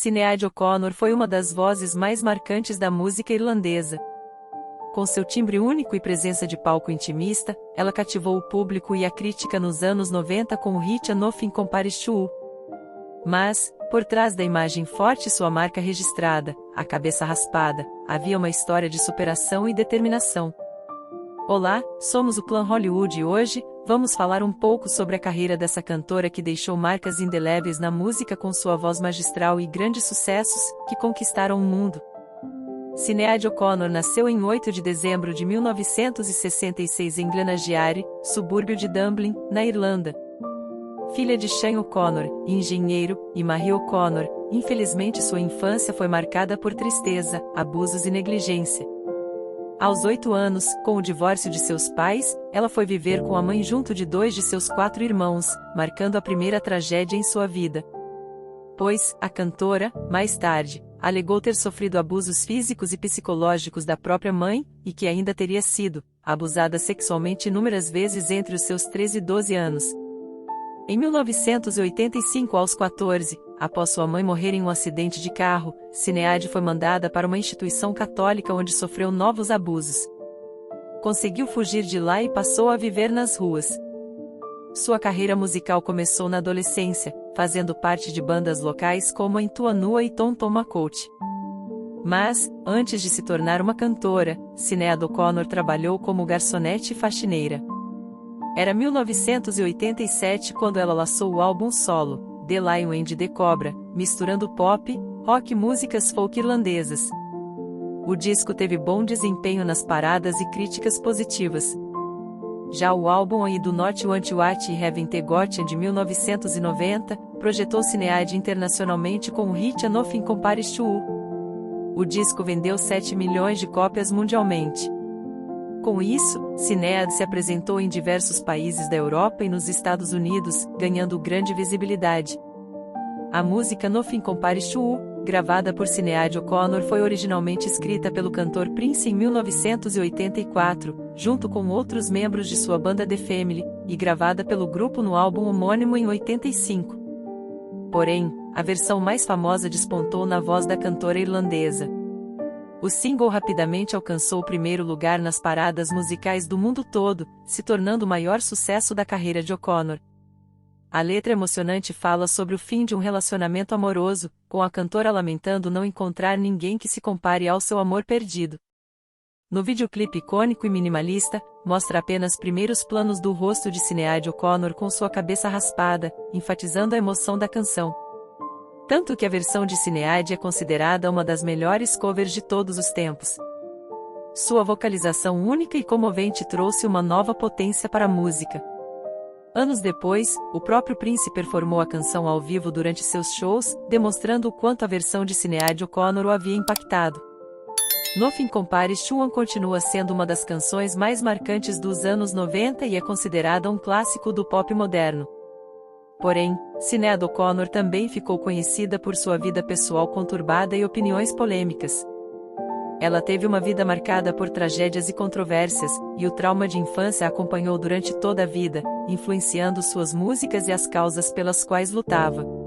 Sinéad O'Connor foi uma das vozes mais marcantes da música irlandesa. Com seu timbre único e presença de palco intimista, ela cativou o público e a crítica nos anos 90 com o hit Nothing Compares to You. Mas, por trás da imagem forte e sua marca registrada, a cabeça raspada, havia uma história de superação e determinação. Olá, somos o Clã Hollywood e hoje, vamos falar um pouco sobre a carreira dessa cantora que deixou marcas indeléveis na música com sua voz magistral e grandes sucessos, que conquistaram o mundo. Sinéad O'Connor nasceu em 8 de dezembro de 1966 em Glenageary, subúrbio de Dublin, na Irlanda. Filha de Shane O'Connor, engenheiro, e Marie O'Connor, infelizmente sua infância foi marcada por tristeza, abusos e negligência. Aos 8 anos, com o divórcio de seus pais, ela foi viver com a mãe junto de 2 de seus 4 irmãos, marcando a primeira tragédia em sua vida. Pois, a cantora, mais tarde, alegou ter sofrido abusos físicos e psicológicos da própria mãe, e que ainda teria sido abusada sexualmente inúmeras vezes entre os seus 13 e 12 anos. Em 1985, aos 14, após sua mãe morrer em um acidente de carro, Sinéad foi mandada para uma instituição católica onde sofreu novos abusos. Conseguiu fugir de lá e passou a viver nas ruas. Sua carreira musical começou na adolescência, fazendo parte de bandas locais como a Intuanua e Tom Tom McCourt. Mas, antes de se tornar uma cantora, Sinéad O'Connor trabalhou como garçonete e faxineira. Era 1987 quando ela lançou o álbum solo, The Lion and the Cobra, misturando pop, rock e músicas folk irlandesas. O disco teve bom desempenho nas paradas e críticas positivas. Já o álbum I Do Not Want What I Haven't Got de 1990, projetou Sinéad internacionalmente com o hit Nothing Compares to You. O disco vendeu 7 milhões de cópias mundialmente. Com isso, Sinéad se apresentou em diversos países da Europa e nos Estados Unidos, ganhando grande visibilidade. A música Nothing Compares to You, gravada por Sinéad O'Connor, foi originalmente escrita pelo cantor Prince em 1984, junto com outros membros de sua banda The Family, e gravada pelo grupo no álbum homônimo em 85. Porém, a versão mais famosa despontou na voz da cantora irlandesa. O single rapidamente alcançou o primeiro lugar nas paradas musicais do mundo todo, se tornando o maior sucesso da carreira de O'Connor. A letra emocionante fala sobre o fim de um relacionamento amoroso, com a cantora lamentando não encontrar ninguém que se compare ao seu amor perdido. No videoclipe icônico e minimalista, mostra apenas primeiros planos do rosto de Sinéad O'Connor com sua cabeça raspada, enfatizando a emoção da canção. Tanto que a versão de Sinéad é considerada uma das melhores covers de todos os tempos. Sua vocalização única e comovente trouxe uma nova potência para a música. Anos depois, o próprio Prince performou a canção ao vivo durante seus shows, demonstrando o quanto a versão de Sinéad O'Connor o havia impactado. Nothing Compares to You continua sendo uma das canções mais marcantes dos anos 90 e é considerada um clássico do pop moderno. Porém, Sinéad O'Connor também ficou conhecida por sua vida pessoal conturbada e opiniões polêmicas. Ela teve uma vida marcada por tragédias e controvérsias, e o trauma de infância a acompanhou durante toda a vida, influenciando suas músicas e as causas pelas quais lutava.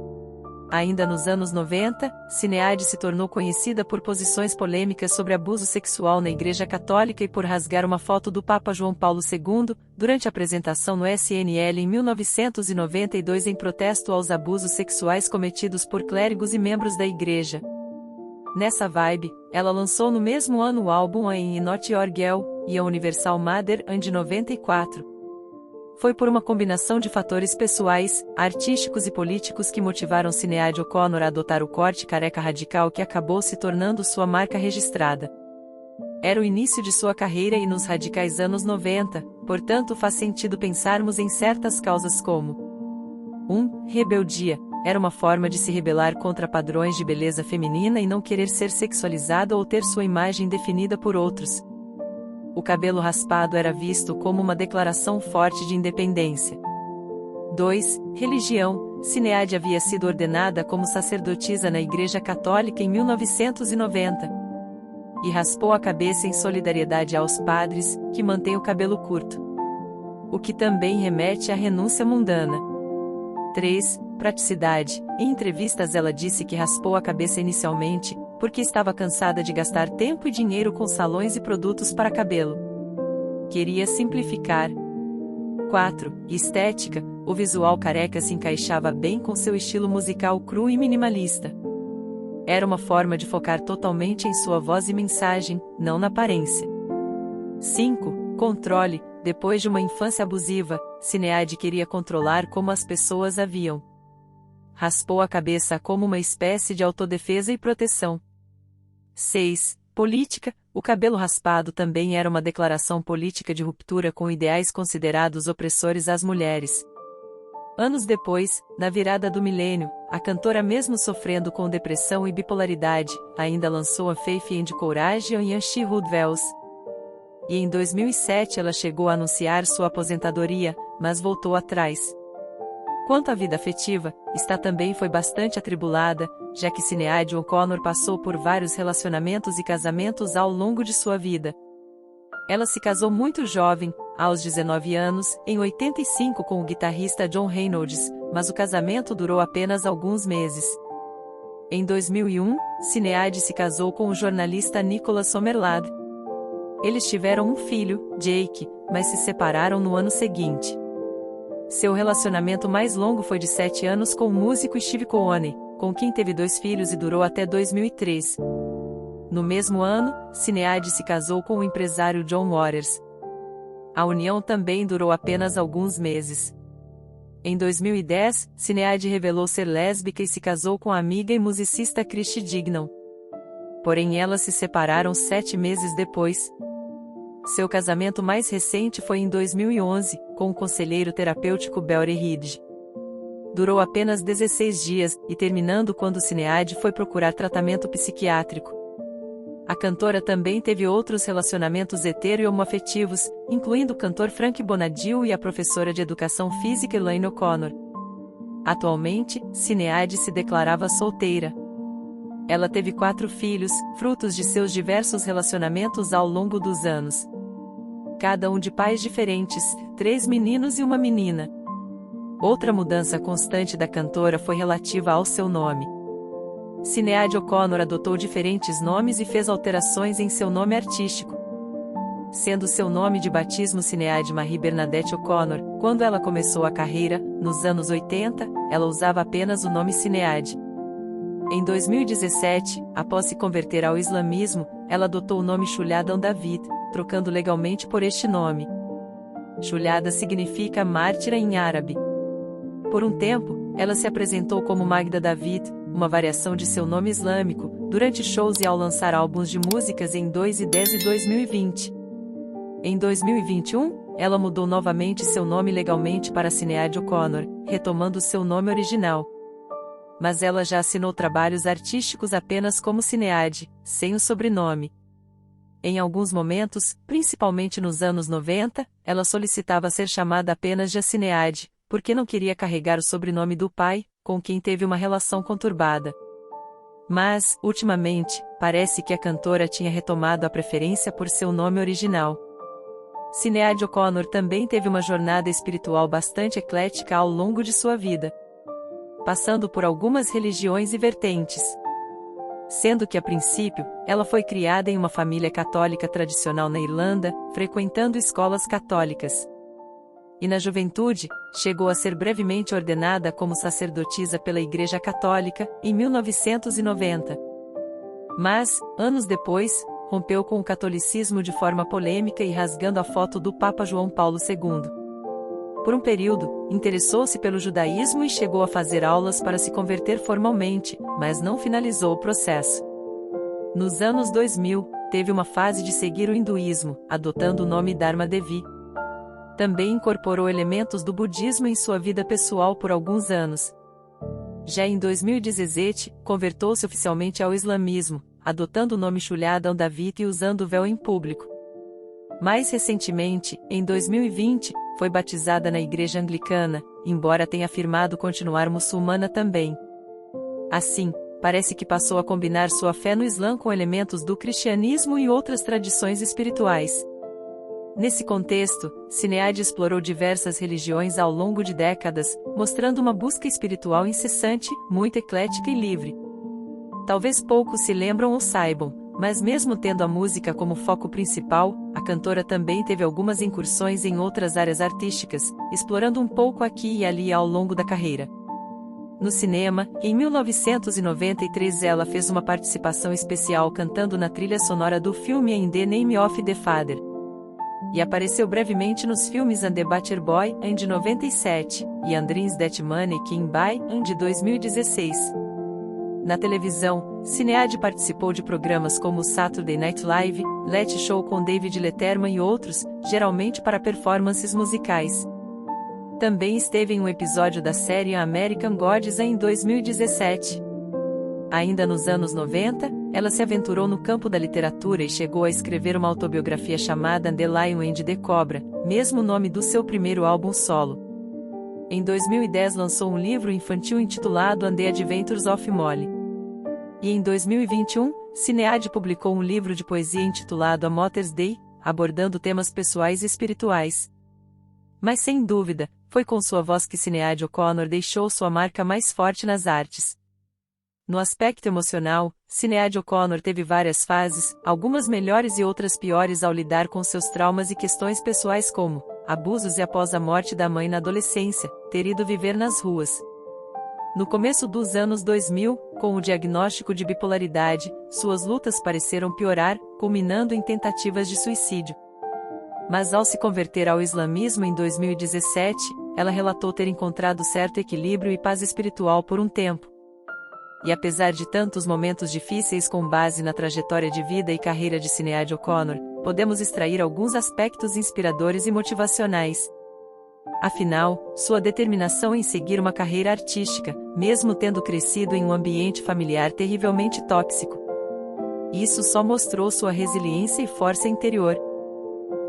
Ainda nos anos 90, Sinéad se tornou conhecida por posições polêmicas sobre abuso sexual na Igreja Católica e por rasgar uma foto do Papa João Paulo II, durante a apresentação no SNL em 1992 em protesto aos abusos sexuais cometidos por clérigos e membros da Igreja. Nessa vibe, ela lançou no mesmo ano o álbum I'm Not Your Girl, e a Universal Mother, de 94. Foi por uma combinação de fatores pessoais, artísticos e políticos que motivaram Sinéad O'Connor a adotar o corte careca radical que acabou se tornando sua marca registrada. Era o início de sua carreira e nos radicais anos 90, portanto faz sentido pensarmos em certas causas como 1. Rebeldia. Era uma forma de se rebelar contra padrões de beleza feminina e não querer ser sexualizada ou ter sua imagem definida por outros. O cabelo raspado era visto como uma declaração forte de independência. 2. Religião. Sinéad havia sido ordenada como sacerdotisa na Igreja Católica em 1990. E raspou a cabeça em solidariedade aos padres, que mantêm o cabelo curto. O que também remete à renúncia mundana. 3. praticidade. Em entrevistas ela disse que raspou a cabeça inicialmente, porque estava cansada de gastar tempo e dinheiro com salões e produtos para cabelo. Queria simplificar. 4. Estética. O visual careca se encaixava bem com seu estilo musical cru e minimalista. Era uma forma de focar totalmente em sua voz e mensagem, não na aparência. 5. Controle. Depois de uma infância abusiva, Sinead queria controlar como as pessoas a viam. Raspou a cabeça como uma espécie de autodefesa e proteção. 6. Política. O cabelo raspado também era uma declaração política de ruptura com ideais considerados opressores às mulheres. Anos depois, na virada do milênio, a cantora, mesmo sofrendo com depressão e bipolaridade, ainda lançou a Faith and Courage and She Who Dwells. E em 2007 ela chegou a anunciar sua aposentadoria, mas voltou atrás. Quanto à vida afetiva, esta também foi bastante atribulada, já que Sinead O'Connor passou por vários relacionamentos e casamentos ao longo de sua vida. Ela se casou muito jovem, aos 19 anos, em 85 com o guitarrista John Reynolds, mas o casamento durou apenas alguns meses. Em 2001, Sinead se casou com o jornalista Nicholas Somerlad. Eles tiveram um filho, Jake, mas se separaram no ano seguinte. Seu relacionamento mais longo foi de 7 anos com o músico Steve Cooney, com quem teve 2 filhos e durou até 2003. No mesmo ano, Sinead se casou com o empresário John Waters. A união também durou apenas alguns meses. Em 2010, Sinead revelou ser lésbica e se casou com a amiga e musicista Christy Dignan. Porém elas se separaram 7 meses depois. Seu casamento mais recente foi em 2011, com o conselheiro terapêutico Belry Ridge. Durou apenas 16 dias, e terminando quando Sinead foi procurar tratamento psiquiátrico. A cantora também teve outros relacionamentos hetero e homoafetivos, incluindo o cantor Frank Bonadil e a professora de educação física Elaine O'Connor. Atualmente, Sinead se declarava solteira. Ela teve 4 filhos, frutos de seus diversos relacionamentos ao longo dos anos. Cada um de pais diferentes, 3 meninos e uma menina. Outra mudança constante da cantora foi relativa ao seu nome. Sinead O'Connor adotou diferentes nomes e fez alterações em seu nome artístico. Sendo seu nome de batismo Sinead Marie Bernadette O'Connor, quando ela começou a carreira, nos anos 80, ela usava apenas o nome Sinead. Em 2017, após se converter ao islamismo, ela adotou o nome Shulyada David, trocando legalmente por este nome. Shulyada significa mártira em árabe. Por um tempo, ela se apresentou como Magda David, uma variação de seu nome islâmico, durante shows e ao lançar álbuns de músicas em 2010 e 2020. Em 2021, ela mudou novamente seu nome legalmente para Sinead O'Connor, retomando seu nome original. Mas ela já assinou trabalhos artísticos apenas como Sinead, sem o sobrenome. Em alguns momentos, principalmente nos anos 90, ela solicitava ser chamada apenas de Sinead, porque não queria carregar o sobrenome do pai, com quem teve uma relação conturbada. Mas, ultimamente, parece que a cantora tinha retomado a preferência por seu nome original. Sinead O'Connor também teve uma jornada espiritual bastante eclética ao longo de sua vida, passando por algumas religiões e vertentes. Sendo que a princípio, ela foi criada em uma família católica tradicional na Irlanda, frequentando escolas católicas. E na juventude, chegou a ser brevemente ordenada como sacerdotisa pela Igreja Católica, em 1990. Mas, anos depois, rompeu com o catolicismo de forma polêmica e rasgando a foto do Papa João Paulo II. Por um período, interessou-se pelo judaísmo e chegou a fazer aulas para se converter formalmente, mas não finalizou o processo. Nos anos 2000, teve uma fase de seguir o hinduísmo, adotando o nome Dharma Devi. Também incorporou elementos do budismo em sua vida pessoal por alguns anos. Já em 2017, convertou-se oficialmente ao islamismo, adotando o nome Shulyada David e usando o véu em público. Mais recentemente, em 2020, foi batizada na Igreja Anglicana, embora tenha afirmado continuar muçulmana também. Assim, parece que passou a combinar sua fé no Islã com elementos do cristianismo e outras tradições espirituais. Nesse contexto, Sinead explorou diversas religiões ao longo de décadas, mostrando uma busca espiritual incessante, muito eclética e livre. Talvez poucos se lembram ou saibam, mas mesmo tendo a música como foco principal, a cantora também teve algumas incursões em outras áreas artísticas, explorando um pouco aqui e ali ao longo da carreira. No cinema, em 1993 ela fez uma participação especial cantando na trilha sonora do filme In the Name of the Father. E apareceu brevemente nos filmes And the Butcher Boy, de 97, e And Dreams That Money Can Buy, de 2016. Na televisão, Sinead participou de programas como Saturday Night Live, Late Show com David Letterman e outros, geralmente para performances musicais. Também esteve em um episódio da série American Gods em 2017. Ainda nos anos 90, ela se aventurou no campo da literatura e chegou a escrever uma autobiografia chamada The Lion and the Cobra, mesmo nome do seu primeiro álbum solo. Em 2010 lançou um livro infantil intitulado And the Adventures of Molly. E em 2021, Sinead publicou um livro de poesia intitulado A Mother's Day, abordando temas pessoais e espirituais. Mas sem dúvida, foi com sua voz que Sinead O'Connor deixou sua marca mais forte nas artes. No aspecto emocional, Sinead O'Connor teve várias fases, algumas melhores e outras piores ao lidar com seus traumas e questões pessoais como abusos e após a morte da mãe na adolescência, ter ido viver nas ruas. No começo dos anos 2000, com o diagnóstico de bipolaridade, suas lutas pareceram piorar, culminando em tentativas de suicídio. Mas ao se converter ao islamismo em 2017, ela relatou ter encontrado certo equilíbrio e paz espiritual por um tempo. E apesar de tantos momentos difíceis com base na trajetória de vida e carreira de Sinead O'Connor, podemos extrair alguns aspectos inspiradores e motivacionais. Afinal, sua determinação em seguir uma carreira artística, mesmo tendo crescido em um ambiente familiar terrivelmente tóxico. Isso só mostrou sua resiliência e força interior.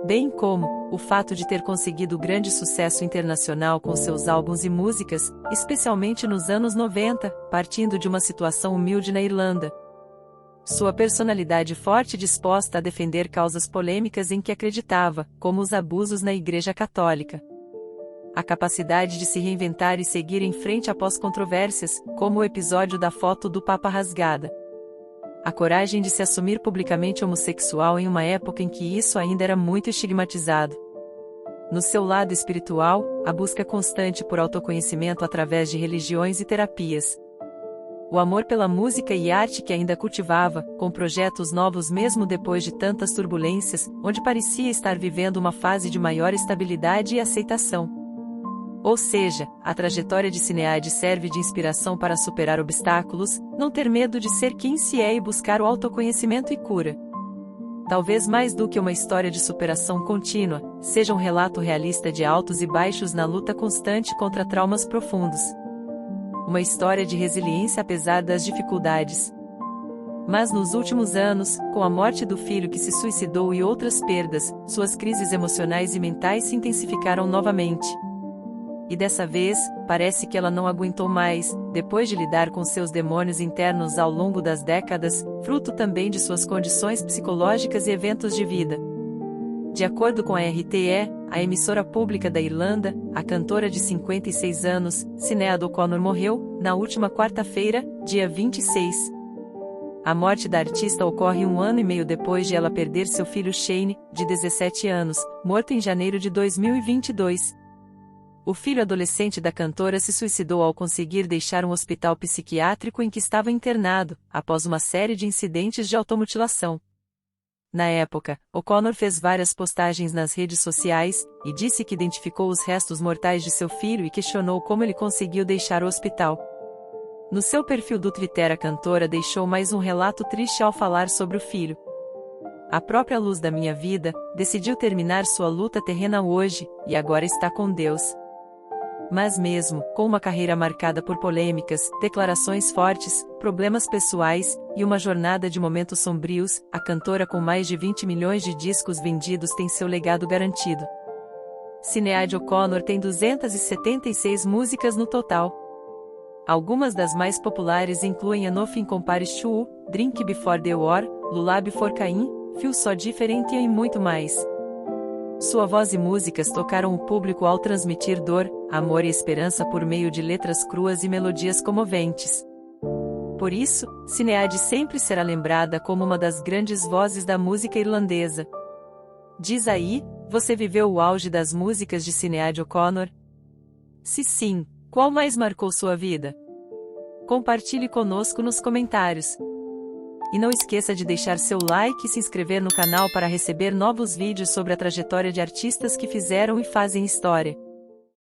Bem como o fato de ter conseguido grande sucesso internacional com seus álbuns e músicas, especialmente nos anos 90, partindo de uma situação humilde na Irlanda. Sua personalidade forte e disposta a defender causas polêmicas em que acreditava, como os abusos na Igreja Católica. A capacidade de se reinventar e seguir em frente após controvérsias, como o episódio da foto do Papa rasgada. A coragem de se assumir publicamente homossexual em uma época em que isso ainda era muito estigmatizado. No seu lado espiritual, a busca constante por autoconhecimento através de religiões e terapias. O amor pela música e arte que ainda cultivava, com projetos novos mesmo depois de tantas turbulências, onde parecia estar vivendo uma fase de maior estabilidade e aceitação. Ou seja, a trajetória de Sinead serve de inspiração para superar obstáculos, não ter medo de ser quem se é e buscar o autoconhecimento e cura. Talvez mais do que uma história de superação contínua, seja um relato realista de altos e baixos na luta constante contra traumas profundos. Uma história de resiliência apesar das dificuldades. Mas nos últimos anos, com a morte do filho que se suicidou e outras perdas, suas crises emocionais e mentais se intensificaram novamente. E dessa vez, parece que ela não aguentou mais, depois de lidar com seus demônios internos ao longo das décadas, fruto também de suas condições psicológicas e eventos de vida. De acordo com a RTE, a emissora pública da Irlanda, a cantora de 56 anos, Sinead O'Connor morreu, na última quarta-feira, dia 26. A morte da artista ocorre 1 ano e meio depois de ela perder seu filho Shane, de 17 anos, morto em janeiro de 2022. O filho adolescente da cantora se suicidou ao conseguir deixar um hospital psiquiátrico em que estava internado, após uma série de incidentes de automutilação. Na época, O'Connor fez várias postagens nas redes sociais, e disse que identificou os restos mortais de seu filho e questionou como ele conseguiu deixar o hospital. No seu perfil do Twitter a cantora deixou mais um relato triste ao falar sobre o filho. A própria luz da minha vida, decidiu terminar sua luta terrena hoje, e agora está com Deus. Mas mesmo, com uma carreira marcada por polêmicas, declarações fortes, problemas pessoais, e uma jornada de momentos sombrios, a cantora com mais de 20 milhões de discos vendidos tem seu legado garantido. Sinead O'Connor tem 276 músicas no total. Algumas das mais populares incluem A Nothing Compares to You, Drink Before the War, Lullaby for Cain, Feel So Different e muito mais. Sua voz e músicas tocaram o público ao transmitir dor, amor e esperança por meio de letras cruas e melodias comoventes. Por isso, Sinead sempre será lembrada como uma das grandes vozes da música irlandesa. Diz aí, você viveu o auge das músicas de Sinead O'Connor? Se sim, qual mais marcou sua vida? Compartilhe conosco nos comentários. E não esqueça de deixar seu like e se inscrever no canal para receber novos vídeos sobre a trajetória de artistas que fizeram e fazem história.